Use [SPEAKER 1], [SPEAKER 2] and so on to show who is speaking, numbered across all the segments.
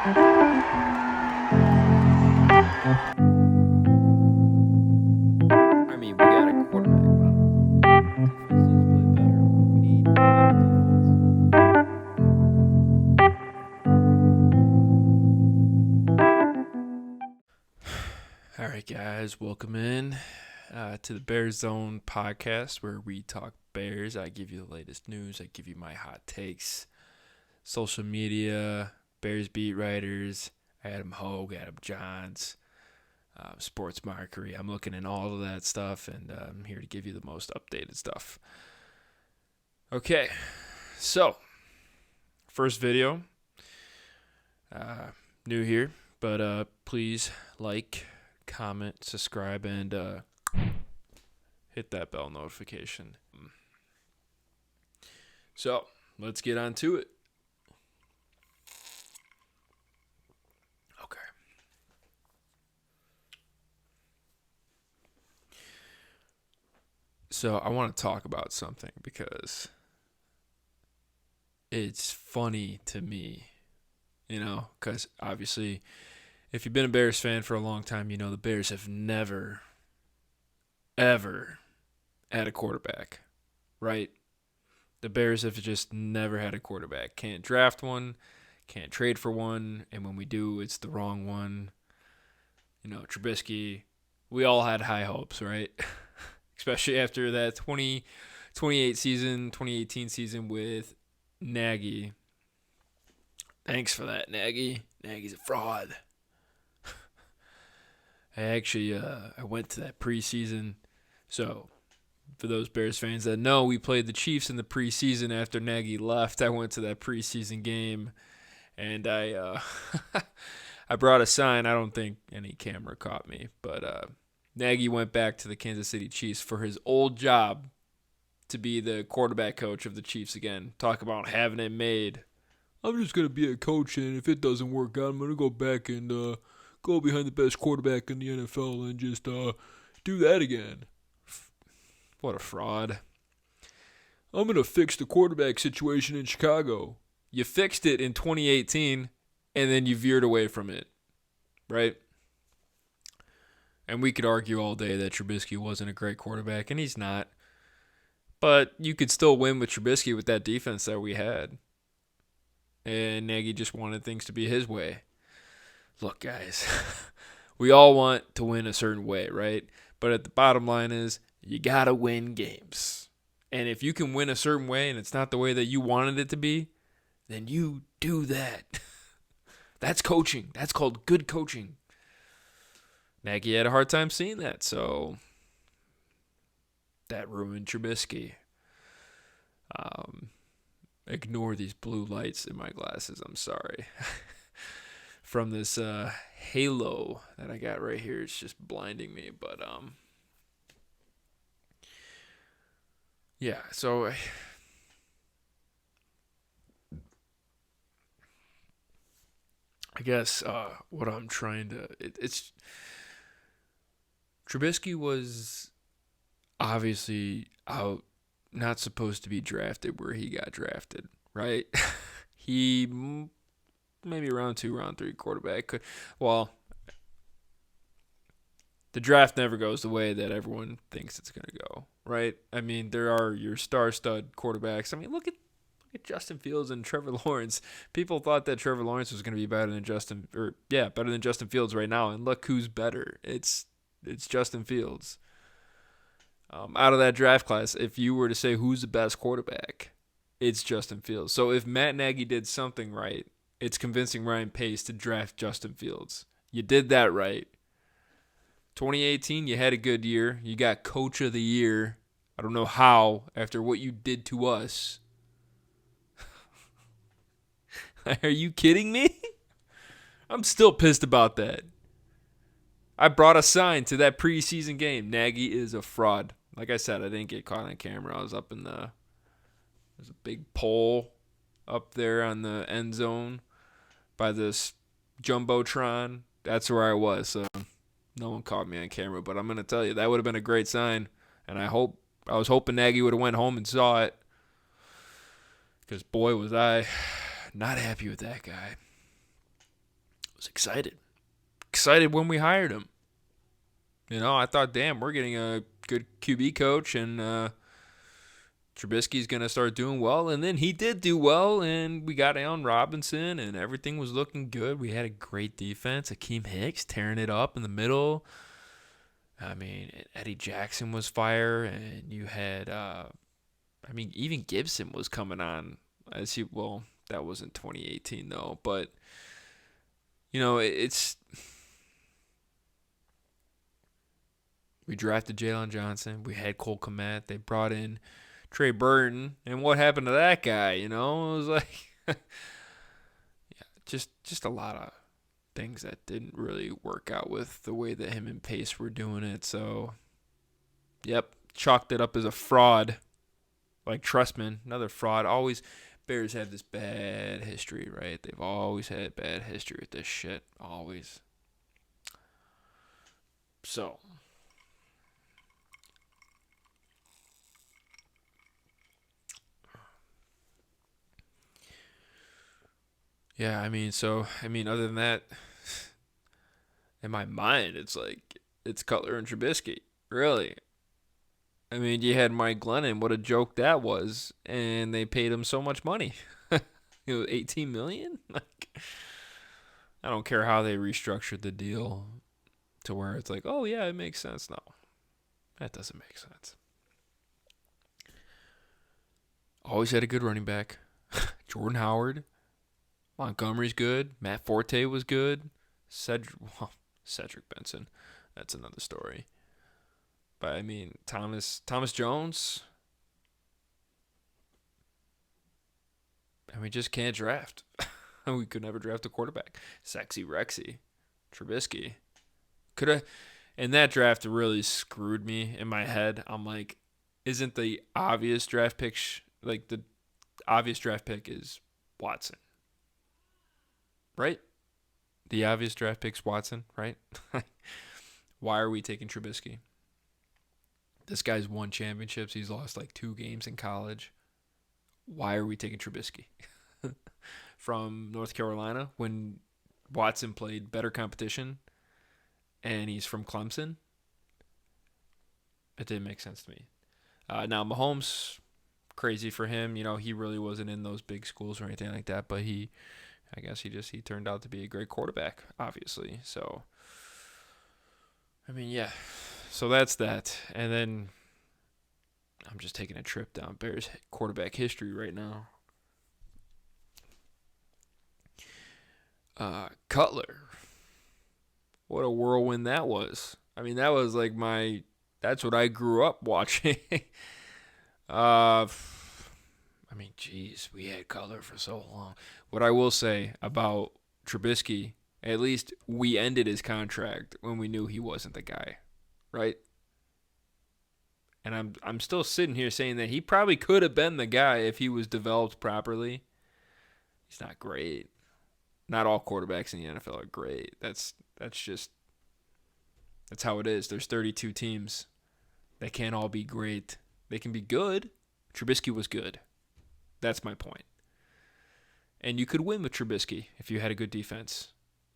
[SPEAKER 1] I mean, we got a quarterback, but defense needs to play better. We need better defense. All right, guys, welcome in to the Bears Zone podcast, where we talk Bears. I give you the latest news. I give you my hot takes, social media, Bears beat writers, Adam Hogue, Adam Johns, sports markery. I'm looking in all of that stuff, and I'm here to give you the most updated stuff. Okay, so first video, new here, but please like, comment, subscribe, and hit that bell notification. So let's get on to it. Okay. So I want to talk about something because it's funny to me, because obviously if you've been a Bears fan for a long time, you know the Bears have never, ever had a quarterback, right? The Bears have just never had a quarterback. Can't draft one, can't trade for one, and when we do, it's the wrong one. Trubisky, we all had high hopes, right? Especially after that 2018 season with Nagy. Thanks for that, Nagy. Nagy's a fraud. I went to that preseason. So, for those Bears fans that know, we played the Chiefs in the preseason after Nagy left. I went to that preseason game, and I I brought a sign. I don't think any camera caught me, but Nagy went back to the Kansas City Chiefs for his old job to be the quarterback coach of the Chiefs again. Talk about having it made. I'm just going to be a coach, and if it doesn't work out, I'm going to go back and go behind the best quarterback in the NFL and just do that again. What a fraud. I'm going to fix the quarterback situation in Chicago. You fixed it in 2018, and then you veered away from it, right? And we could argue all day that Trubisky wasn't a great quarterback, and he's not. But you could still win with Trubisky with that defense that we had. And Nagy just wanted things to be his way. Look, guys, we all want to win a certain way, right? But at the bottom line is, you got to win games. And if you can win a certain way and it's not the way that you wanted it to be, then you do that. That's coaching. That's called good coaching. Nagy had a hard time seeing that, so that ruined Trubisky. Ignore these blue lights in my glasses. I'm sorry. From this halo that I got right here, it's just blinding me. But yeah. So I guess what I'm trying to it's Trubisky was obviously out. Not supposed to be drafted where he got drafted, right? He maybe round 2, round 3 quarterback. Well, the draft never goes the way that everyone thinks it's going to go, right? I mean, there are your star-stud quarterbacks. I mean, look at Justin Fields and Trevor Lawrence. People thought that Trevor Lawrence was going to be better than Justin Fields right now, and look who's better. It's Justin Fields. Out of that draft class, if you were to say who's the best quarterback, it's Justin Fields. So if Matt Nagy did something right, it's convincing Ryan Pace to draft Justin Fields. You did that right. 2018, you had a good year. You got Coach of the Year. I don't know how, after what you did to us. Are you kidding me? I'm still pissed about that. I brought a sign to that preseason game. Nagy is a fraud. Like I said, I didn't get caught on camera. I was up in there's a big pole up there on the end zone by this Jumbotron. That's where I was, so no one caught me on camera. But I'm going to tell you, that would have been a great sign. And I was hoping Nagy would have went home and saw it. Because boy, was I not happy with that guy. was excited when we hired him. I thought, damn, we're getting a good QB coach, and Trubisky's going to start doing well. And then he did do well, and we got Allen Robinson, and everything was looking good. We had a great defense. Akeem Hicks tearing it up in the middle. I mean, Eddie Jackson was fire, and you had, even Gibson was coming on. That was in 2018, though. But, it's... We drafted Jalen Johnson. We had Cole Kmet. They brought in Trey Burton. And what happened to that guy? It was like, just a lot of things that didn't really work out with the way that him and Pace were doing it. So, yep, chalked it up as a fraud. Like Trustman, another fraud. Bears have this bad history, right? They've always had bad history with this shit. Always. So... Yeah, other than that, in my mind, it's Cutler and Trubisky, really. You had Mike Glennon, what a joke that was, and they paid him so much money. $18 million? I don't care how they restructured the deal to where it's like, oh yeah, it makes sense. No, that doesn't make sense. Always had a good running back. Jordan Howard. Montgomery's good. Matt Forte was good. Cedric Benson. That's another story. But, Thomas Jones. And we just can't draft. We could never draft a quarterback. Sexy Rexy. Trubisky. And that draft really screwed me in my head. I'm like, isn't the obvious draft pick... the obvious draft pick is Watson. Right? The obvious draft pick's Watson, right? Why are we taking Trubisky? This guy's won championships. He's lost 2 games in college. Why are we taking Trubisky? From North Carolina when Watson played better competition and he's from Clemson? It didn't make sense to me. Now, Mahomes, crazy for him. He really wasn't in those big schools or anything like that, but I guess he turned out to be a great quarterback, obviously. So, yeah. So that's that. And then I'm just taking a trip down Bears quarterback history right now. Cutler. What a whirlwind that was. That was that's what I grew up watching. Geez, we had Cutler for so long. What I will say about Trubisky, at least we ended his contract when we knew he wasn't the guy, right? And I'm still sitting here saying that he probably could have been the guy if he was developed properly. He's not great. Not all quarterbacks in the NFL are great. That's how it is. There's 32 teams. They can't all be great. They can be good. Trubisky was good. That's my point. And you could win with Trubisky if you had a good defense.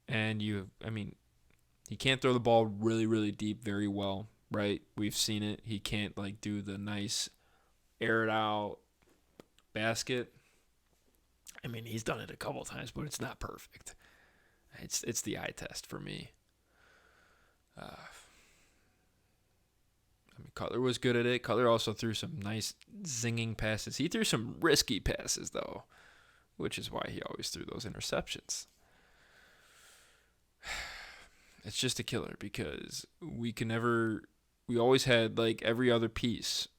[SPEAKER 1] And he can't throw the ball really, really deep very well, right? We've seen it. He can't do the nice air it out basket. He's done it a couple times, but it's not perfect. It's the eye test for me. Cutler was good at it. Cutler also threw some nice zinging passes. He threw some risky passes, though, which is why he always threw those interceptions. It's just a killer because we always had every other piece,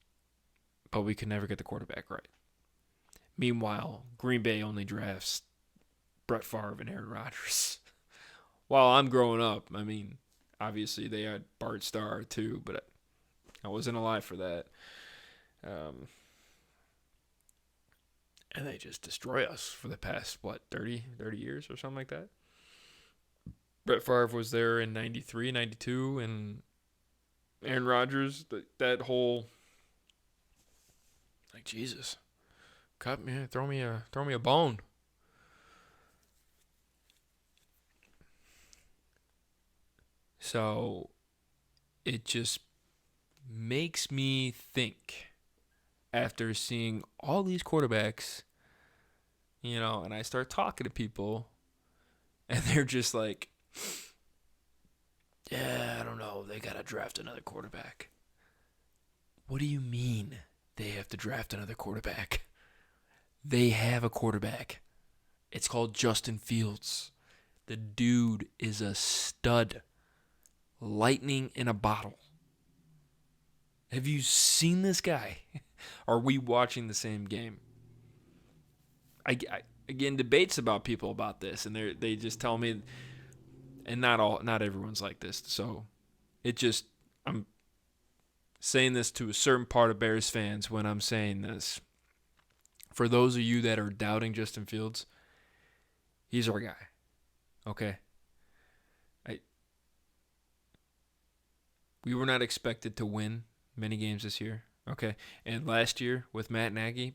[SPEAKER 1] but we could never get the quarterback right. Meanwhile, Green Bay only drafts Brett Favre and Aaron Rodgers. While I'm growing up, obviously they had Bart Starr too, but I wasn't alive for that. And they just destroy us for the past, 30 years or something like that. Brett Favre was there in 93, 92, and Aaron Rodgers, that whole, Jesus, throw me a bone. So it just makes me think after seeing all these quarterbacks, and I start talking to people and they're just like, yeah, I don't know. They got to draft another quarterback. What do you mean they have to draft another quarterback? They have a quarterback. It's called Justin Fields. The dude is a stud. Lightning in a bottle. Have you seen this guy? Are we watching the same game? I again debates about people about this, and they just tell me, and not everyone's like this. So I'm saying this to a certain part of Bears fans when I'm saying this. For those of you that are doubting Justin Fields, he's our guy. Okay. We were not expected to win many games this year. Okay. And last year with Matt Nagy,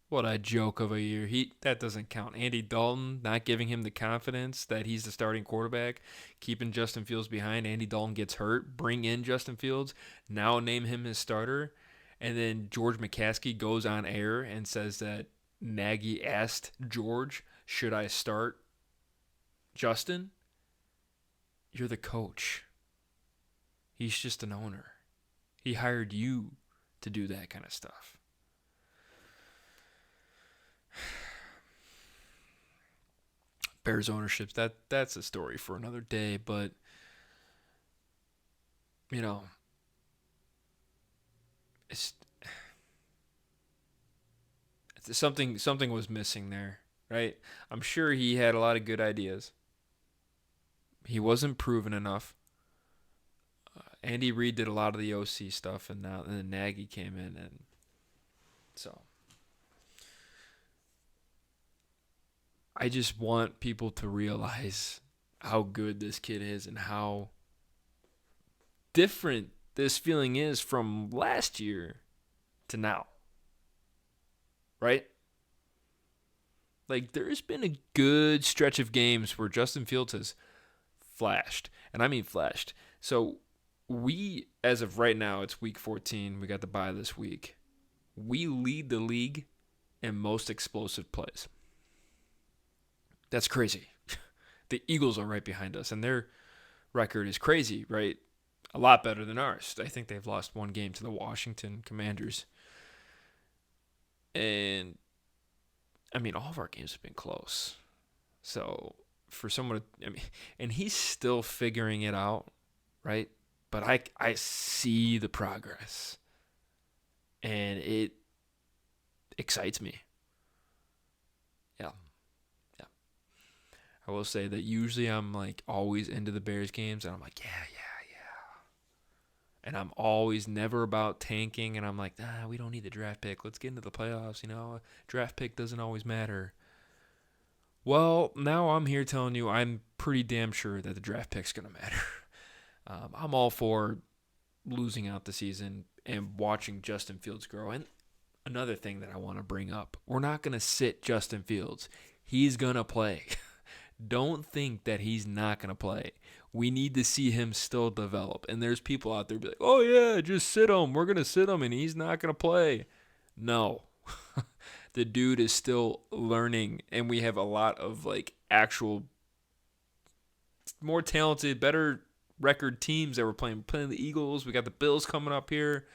[SPEAKER 1] what a joke of a year. That doesn't count. Andy Dalton not giving him the confidence that he's the starting quarterback, keeping Justin Fields behind. Andy Dalton gets hurt. Bring in Justin Fields. Now name him his starter. And then George McCaskey goes on air and says that Nagy asked George, should I start Justin? You're the coach. He's just an owner. He hired you to do that kind of stuff. Bears ownership, that's a story for another day, but it's something was missing there, right? I'm sure he had a lot of good ideas. He wasn't proven enough. Andy Reid did a lot of the OC stuff, and then Nagy came in, and so I just want people to realize how good this kid is and how different this feeling is from last year to now. Right? Like, there's been a good stretch of games where Justin Fields has flashed. And I mean flashed. So we, as of right now, it's week 14. We got the bye this week. We lead the league in most explosive plays. That's crazy. The Eagles are right behind us, and their record is crazy, right? A lot better than ours. I think they've lost one game to the Washington Commanders. And, I mean, all of our games have been close. So, for someone to, and he's still figuring it out, right? But I see the progress. And it excites me. Yeah. I will say that usually I'm like always into the Bears games, and I'm like, yeah. And I'm always never about tanking, and I'm like, we don't need the draft pick. Let's get into the playoffs, Draft pick doesn't always matter. Well, now I'm here telling you I'm pretty damn sure that the draft pick's going to matter. I'm all for losing out the season and watching Justin Fields grow. And another thing that I want to bring up, we're not going to sit Justin Fields. He's going to play. Don't think that he's not going to play. We need to see him still develop. And there's people out there be like, oh, yeah, just sit him. We're going to sit him, and he's not going to play. No. The dude is still learning, and we have a lot of, actual more talented, better record teams that we're playing. Playing the Eagles. We got the Bills coming up here.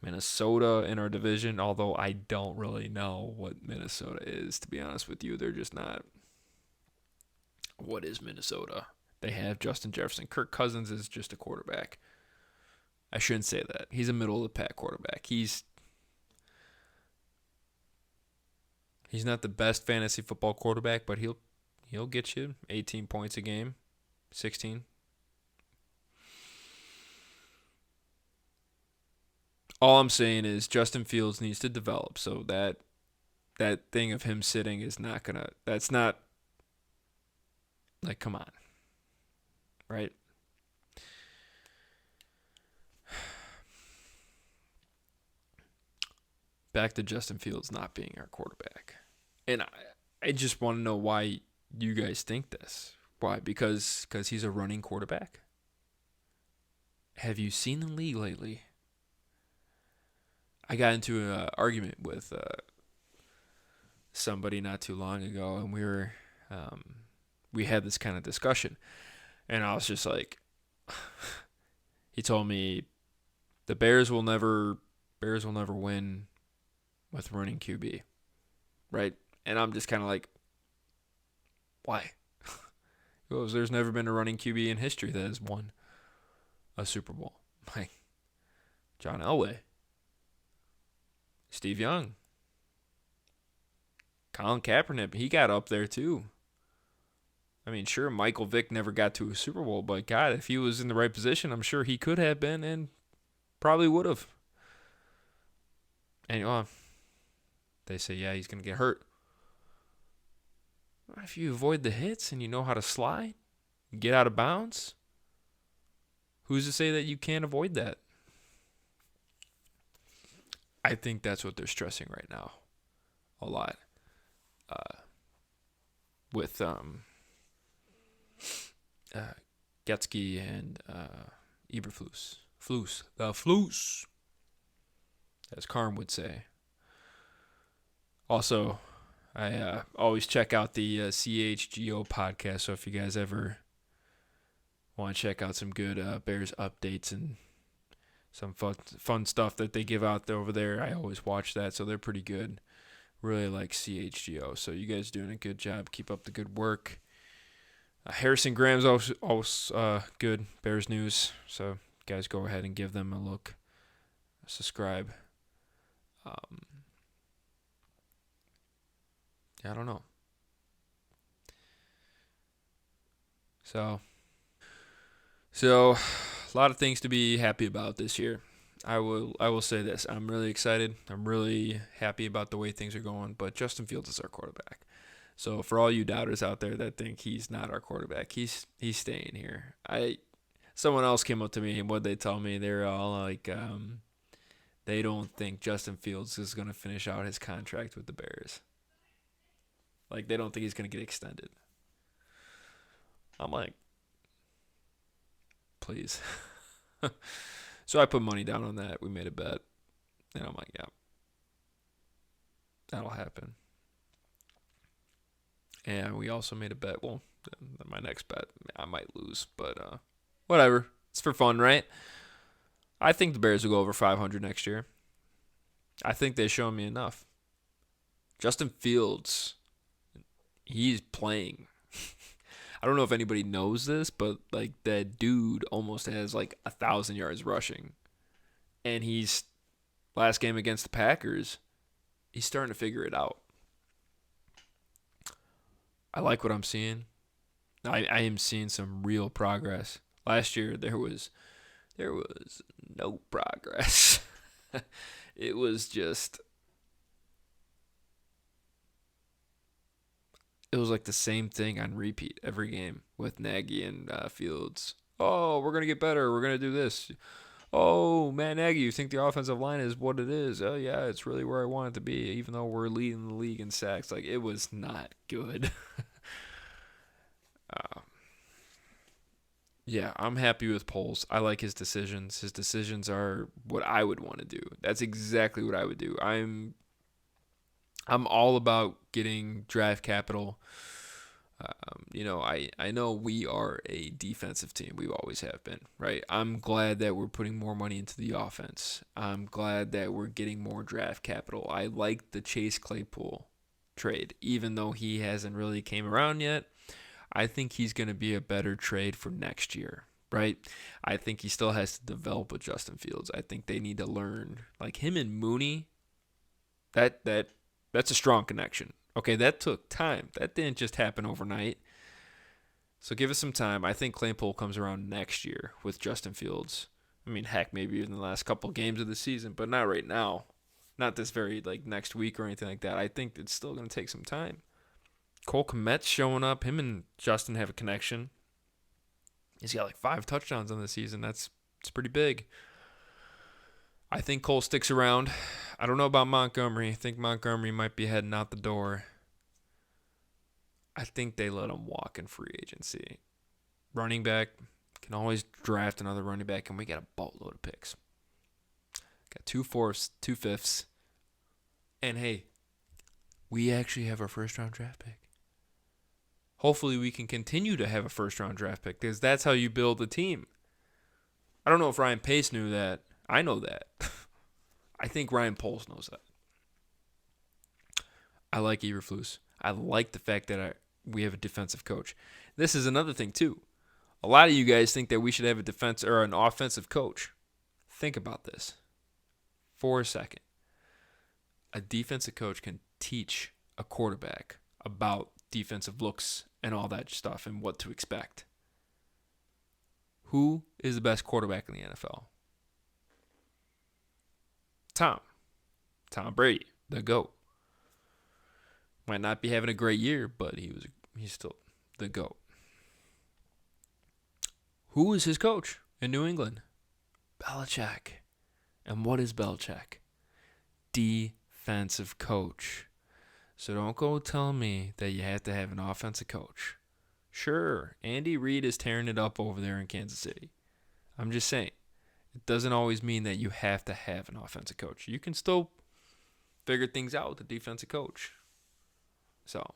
[SPEAKER 1] Minnesota in our division, although I don't really know what Minnesota is, to be honest with you. They're just not. What is Minnesota? They have Justin Jefferson. Kirk Cousins is just a quarterback. I shouldn't say that. He's a middle-of-the-pack quarterback. He's not the best fantasy football quarterback, but he'll get you 18 points a game, 16. All I'm saying is Justin Fields needs to develop, so that thing of him sitting is not going to – that's not – come on. Right? Back to Justin Fields not being our quarterback. And I just want to know why you guys think this. Why? Because he's a running quarterback? have you seen the league lately? I got into an argument with somebody not too long ago, and um, we had this kind of discussion, and I was just like, he told me the Bears will never win with running QB, right? And I'm just kind of like, why? He goes, there's never been a running QB in history that has won a Super Bowl. Like John Elway, Steve Young, Colin Kaepernick, he got up there too. I mean, sure, Michael Vick never got to a Super Bowl, but God, if he was in the right position, I'm sure he could have been and probably would have. And they say, yeah, he's going to get hurt. If you avoid the hits and you know how to slide, get out of bounds, who's to say that you can't avoid that? I think that's what they're stressing right now a lot with Getsky and Eberflus. The Flus, as Karm would say. Also, I always check out the CHGO podcast, so if you guys ever want to check out some good Bears updates and some fun stuff that they give out over there, I always watch that, so they're pretty good. Really like CHGO, so you guys doing a good job. Keep up the good work. Harrison Graham's also good Bears news, so guys go ahead and give them a look. Subscribe. Yeah, I don't know. So a lot of things to be happy about this year. I will say this. I'm really excited. I'm really happy about the way things are going, but Justin Fields is our quarterback. So for all you doubters out there that think he's not our quarterback, he's staying here. Someone else came up to me and what they tell me, they're all like they don't think Justin Fields is going to finish out his contract with the Bears. Like they don't think he's going to get extended. I'm like, please. So I put money down on that. We made a bet. And I'm like, yeah, that'll happen. And we also made a bet. Well, my next bet, I might lose, but whatever. It's for fun, right? I think the Bears will go over 500 next year. I think they've shown me enough. Justin Fields, he's playing. I don't know if anybody knows this, but like that dude almost has like 1,000 yards rushing. And he's last game against the Packers, he's starting to figure it out. I like what I'm seeing. I am seeing some real progress. Last year there was no progress. It was like the same thing on repeat every game with Nagy and Fields. Oh, we're gonna get better. We're gonna do this. Oh, Matt Nagy, you think the offensive line is what it is? Oh yeah, it's really where I want it to be. Even though we're leading the league in sacks, like it was not good. Yeah, I'm happy with Poles. I like his decisions. His decisions are what I would want to do. That's exactly what I would do. I'm all about getting draft capital. I know we are a defensive team. We always have been, right? I'm glad that we're putting more money into the offense. I'm glad that we're getting more draft capital. I like the Chase Claypool trade, even though he hasn't really came around yet. I think he's going to be a better trade for next year, right? I think he still has to develop with Justin Fields. I think they need to learn, like him and Mooney. That's a strong connection. Okay, that took time. That didn't just happen overnight. So give us some time. I think Claypool comes around next year with Justin Fields. I mean, heck, maybe in the last couple games of the season, but not right now. Not this very like next week or anything like that. I think it's still going to take some time. Cole Kmet's showing up. Him and Justin have a connection. He's got like 5 touchdowns on the season. It's pretty big. I think Cole sticks around. I don't know about Montgomery. I think Montgomery might be heading out the door. I think they let him walk in free agency. Running back, Can always draft another running back, and we got a boatload of picks. Got 2/4, 2/5, and hey, we actually have our first-round draft pick. Hopefully, we can continue to have a first-round draft pick because that's how you build a team. I don't know if Ryan Pace knew that. I know that. I think Ryan Poles knows that. I like Eberflus. I like the fact that we have a defensive coach. This is another thing, too. A lot of you guys think that we should have a defense or an offensive coach. Think about this for a second. A defensive coach can teach a quarterback about defensive looks and all that stuff and what to expect. Who is the best quarterback in the NFL? Tom Brady, the GOAT. Might not be having a great year, but he's still the GOAT. Who is his coach in New England? Belichick. And what is Belichick? Defensive coach. So don't go tell me that you have to have an offensive coach. Sure, Andy Reid is tearing it up over there in Kansas City. I'm just saying, it doesn't always mean that you have to have an offensive coach. You can still figure things out with a defensive coach. So,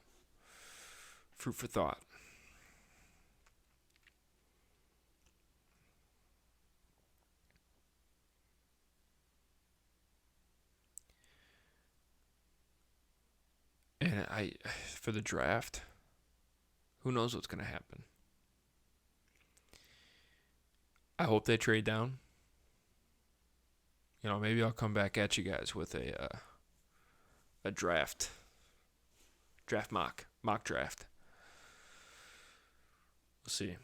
[SPEAKER 1] food for thought. And for the draft, who knows what's going to happen? I hope they trade down. Maybe I'll come back at you guys with a draft mock draft. We'll see.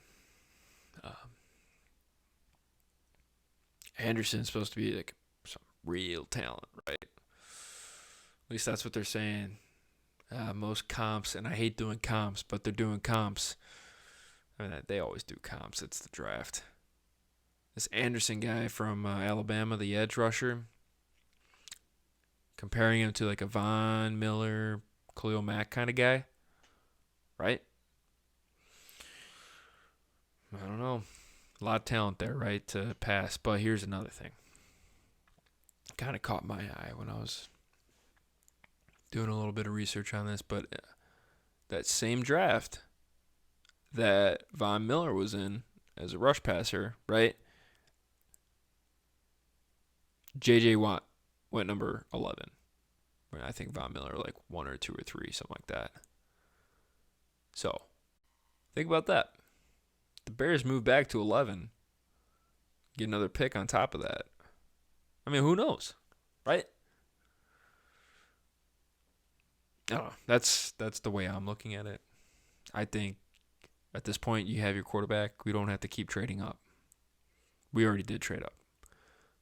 [SPEAKER 1] Anderson's supposed to be like some real talent, right? At least that's what they're saying. Most comps, and I hate doing comps, but they're doing comps. I mean, they always do comps. It's the draft. This Anderson guy from Alabama, the edge rusher, comparing him to like a Von Miller, Khalil Mack kind of guy, right? I don't know. A lot of talent there, right, to pass. But here's another thing. Kind of caught my eye when I was doing a little bit of research on this, but that same draft that Von Miller was in as a rush passer, right? J.J. Watt went number 11. I think Von Miller like 1 or 2 or 3, something like that. So, think about that. The Bears move back to 11. Get another pick on top of that. I mean, who knows, right? I don't know. That's the way I'm looking at it. I think at this point you have your quarterback. We don't have to keep trading up. We already did trade up.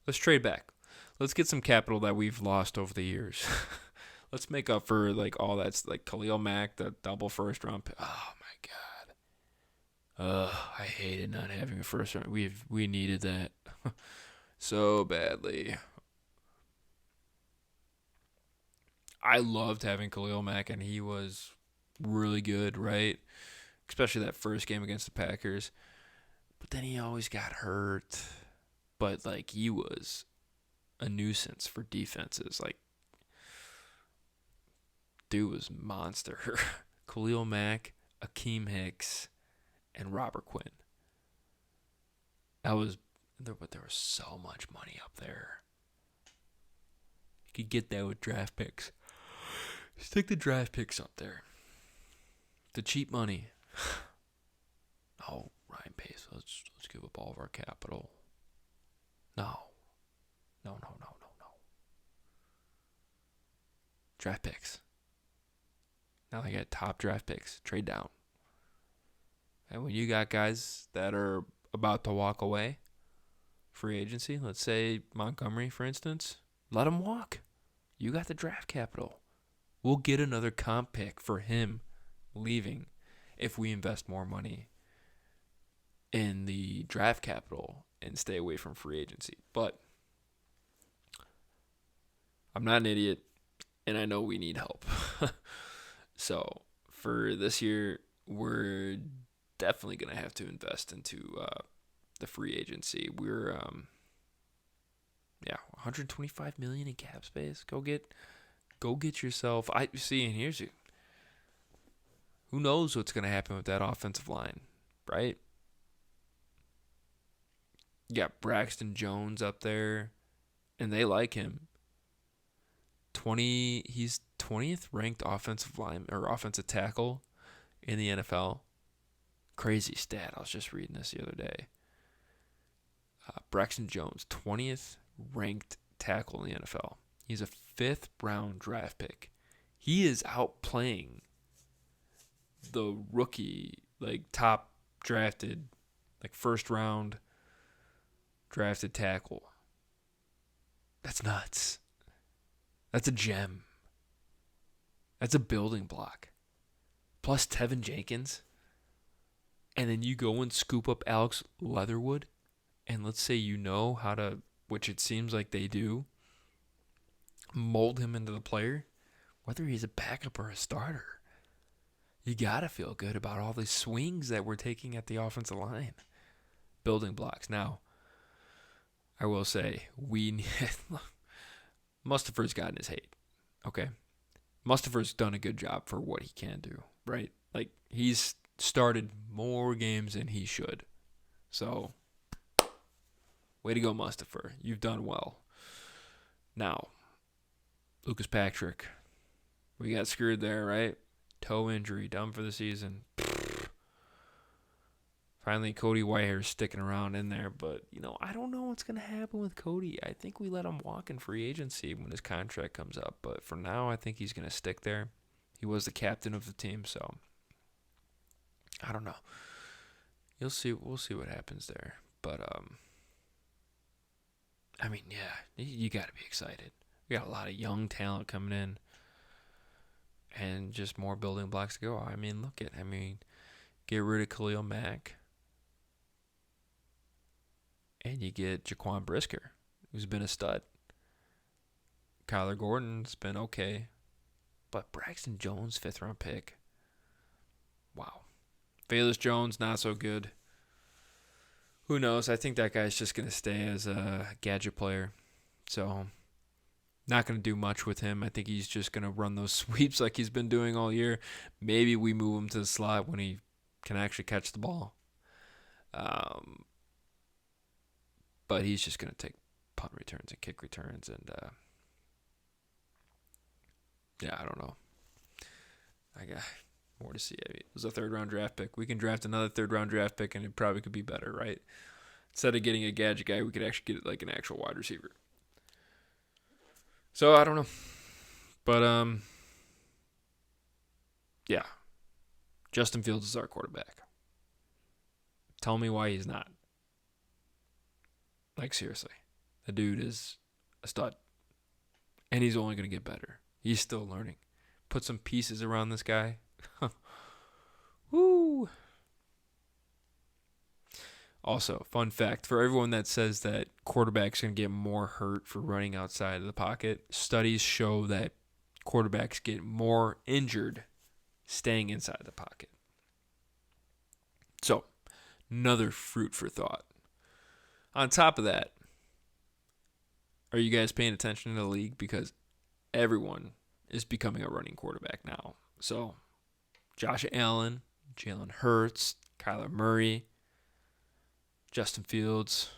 [SPEAKER 1] Let's trade back. Let's get some capital that we've lost over the years. Let's make up for like all that's like Khalil Mack, the double first round pick. Oh my God. I hated not having a first round. We needed that so badly. I loved having Khalil Mack, and he was really good, right? Especially that first game against the Packers. But then he always got hurt. But like he was a nuisance for defenses. Like, dude was monster. Khalil Mack, Akeem Hicks, and Robert Quinn. But there was so much money up there. You could get that with draft picks. Stick the draft picks up there. The cheap money. Oh, Ryan Pace, let's give up all of our capital. No. Draft picks. Now they got top draft picks. Trade down. And when you got guys that are about to walk away, free agency, let's say Montgomery, for instance, let him walk. You got the draft capital. We'll get another comp pick for him leaving if we invest more money in the draft capital and stay away from free agency. But I'm not an idiot, and I know we need help. So for this year, we're definitely going to have to invest into the free agency. We're 125 million in cap space. Go get yourself. I see, and here's you. Who knows what's going to happen with that offensive line, right? You got Braxton Jones up there, and they like him. He's 20th ranked offensive line or offensive tackle in the NFL. Crazy stat. I was just reading this the other day. Braxton Jones, 20th ranked tackle in the NFL. He's a 5th round draft pick. He is outplaying the rookie, like top drafted, like first round drafted tackle. That's nuts. That's a gem. That's a building block. Plus Tevin Jenkins. And then you go and scoop up Alex Leatherwood. And let's say you know how to, which it seems like they do, mold him into the player, whether he's a backup or a starter. You got to feel good about all the swings that we're taking at the offensive line. Building blocks. Now, I will say, Mustipher's gotten his hate, okay? Mustipher's done a good job for what he can do, right? Like, he's started more games than he should. So, way to go, Mustipher. You've done well. Now, Lucas Patrick. We got screwed there, right? Toe injury, done for the season. Finally, Cody Whitehair's sticking around in there, but, I don't know what's going to happen with Cody. I think we let him walk in free agency when his contract comes up, but for now, I think he's going to stick there. He was the captain of the team, so I don't know. We'll see what happens there, but you got to be excited. We got a lot of young talent coming in, and just more building blocks to go. Get rid of Khalil Mack. And you get Jaquan Brisker, who's been a stud. Kyler Gordon's been okay. But Braxton Jones, 5th round pick. Wow. Velus Jones, not so good. Who knows? I think that guy's just going to stay as a gadget player. So, not going to do much with him. I think he's just going to run those sweeps like he's been doing all year. Maybe we move him to the slot when he can actually catch the ball. But he's just going to take punt returns and kick returns. And, I don't know. I got more to see. It was a 3rd round draft pick. We can draft another 3rd round draft pick, and it probably could be better, right? Instead of getting a gadget guy, we could actually get like an actual wide receiver. So, I don't know. But, Justin Fields is our quarterback. Tell me why he's not. Like, seriously. The dude is a stud. And he's only going to get better. He's still learning. Put some pieces around this guy. Woo! Also, fun fact, for everyone that says that quarterbacks can get more hurt for running outside of the pocket, studies show that quarterbacks get more injured staying inside the pocket. So, another fruit for thought. On top of that, are you guys paying attention to the league? Because everyone is becoming a running quarterback now. So, Josh Allen, Jalen Hurts, Kyler Murray, Justin Fields.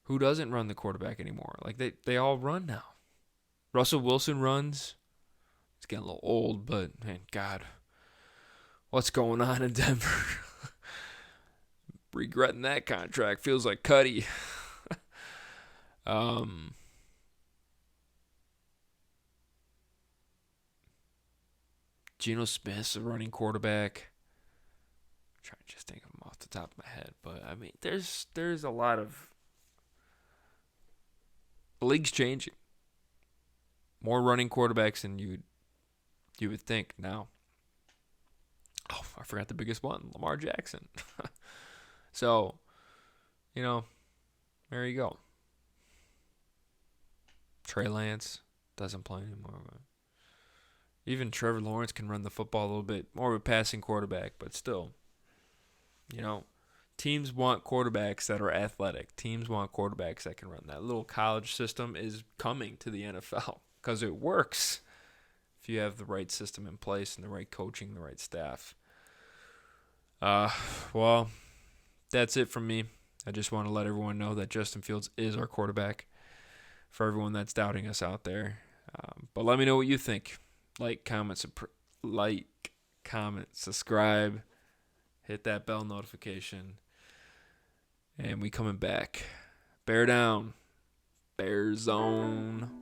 [SPEAKER 1] Who doesn't run the quarterback anymore? Like, they all run now. Russell Wilson runs. He's getting a little old, but, man, God, what's going on in Denver? Regretting that contract. Feels like Cuddy. Geno Smith's a running quarterback. I'm trying to just think of them off the top of my head. But, there's a lot of... The league's changing. More running quarterbacks than you would think now. Oh, I forgot the biggest one. Lamar Jackson. So, there you go. Trey Lance doesn't play anymore. Even Trevor Lawrence can run the football a little bit. More of a passing quarterback, but still, Teams want quarterbacks that are athletic. Teams want quarterbacks that can run. That little college system is coming to the NFL because it works if you have the right system in place and the right coaching, the right staff. Well, that's it from me. I just want to let everyone know that Justin Fields is our quarterback for everyone that's doubting us out there. But let me know what you think. Like, comment, subscribe, hit that bell notification. And we coming back. Bear down. Bear zone.